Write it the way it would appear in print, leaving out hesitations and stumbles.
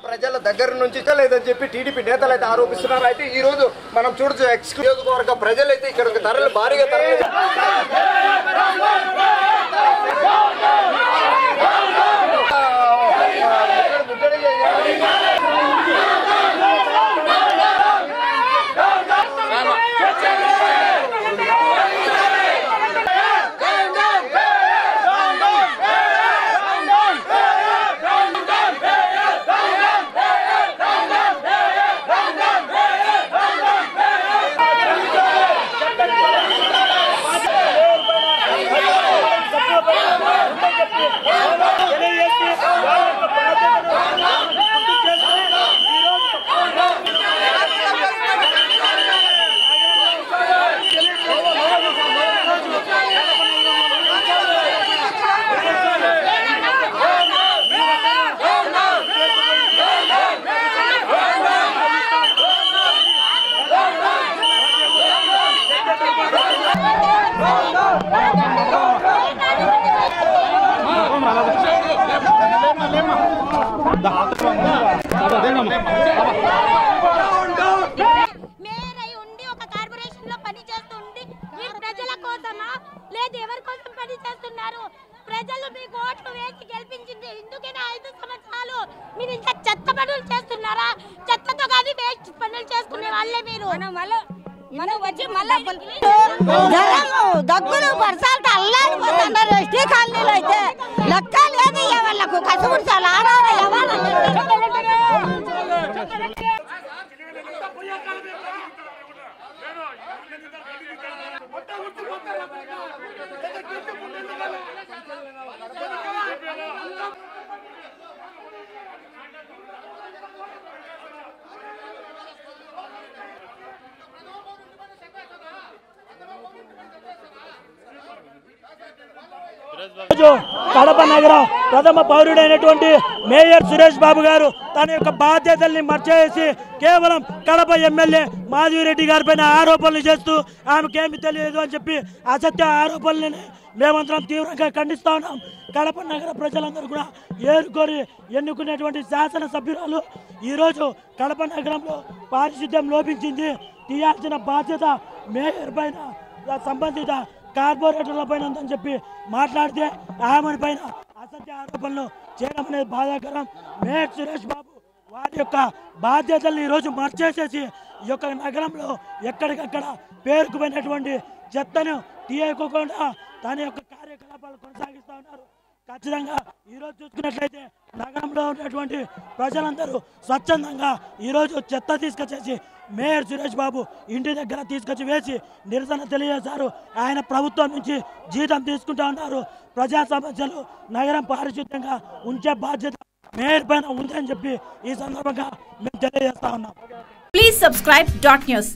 ప్రజల దగ్గర నుంచి లేదని చెప్పి టీడీపీ నేతలు అయితే ఆరోపిస్తున్నారు. అయితే ఈ రోజు మనం చూడొచ్చు ఎక్స్క్లూజివ్ వర్గ ప్రజలైతే ఇక్కడ తరలి భారీగా తరలి ప్రజలు మీకు ఓట్లు వేసి గెలిపించింది ఇందుకేనా 5 సంవత్సరాలు మీరు ఇంకా చెత్త పనులు చేస్తున్నారా? చెత్తతో కానీ వేస్ట్ పనులు చేసుకునే వాళ్ళే మీరు. మనం వచ్చి దగ్గులు వర్షాలతో అల్లాడిపోతున్నారు. ఎస్టీ కాలనీలో అయితే లెక్క లేదు వాళ్ళకు కసుబుడ్చాలు ఆడాలి కడప నగర ప్రథమ పౌరుడైనటువంటి మేయర్ సురేష్ బాబు గారు తన యొక్క బాధ్యతల్ని మర్చేసి కేవలం కడప ఎమ్మెల్యే మాధవిరెడ్డి గారిపైన ఆరోపణలు చేస్తూ ఆమెకేమి తెలియదు అని చెప్పి అసత్య ఆరోపణలని మేమంతరం తీవ్రంగా ఖండిస్తా ఉన్నాం. కడప నగర ప్రజలందరూ కూడా ఏరుకోరి ఎన్నుకునేటువంటి శాసనసభ్యురాలు ఈరోజు కడప నగరంలో పారిశుద్ధ్యం లోపించింది, తీయాల్సిన బాధ్యత మేయర్ పైన సంబంధిత కార్పొరేటర్ల పైన ఉందని చెప్పి మాట్లాడితే ఆమె పైన అసత్య ఆరోపణలు చేయడం అనేది బాధాకరం. మేయర్ సురేష్ బాబు వారి యొక్క బాధ్యతల్ని ఈరోజు మర్చేసేసి ఈ యొక్క నగరంలో ఎక్కడికక్కడ పేరుకుపోయినటువంటి చెత్తను తీయకోకుండా తన యొక్క కార్యకలాపాలు కొనసాగిస్తూ ఉన్నారు. ఖచ్చితంగా ఈరోజు చూసుకున్నట్లయితే నగరంలో ఉన్నటువంటి ప్రజలందరూ స్వచ్ఛందంగా ఈరోజు చెత్త తీసుకొచ్చేసి మేయర్ సురేష్ బాబు ఇంటి దగ్గర తీసుకొచ్చి వేసి నిరసన తెలియజేశారు. ఆయన ప్రభుత్వం నుంచి జీతం తీసుకుంటా ఉన్నారు. ప్రజా సమస్యలు నగరం పారిశుద్ధ్యంగా ఉంచే బాధ్యత మేయర్ పైన ఉందని చెప్పి ఈ సందర్భంగా మేము తెలియజేస్తా ఉన్నాం. Please subscribe .news.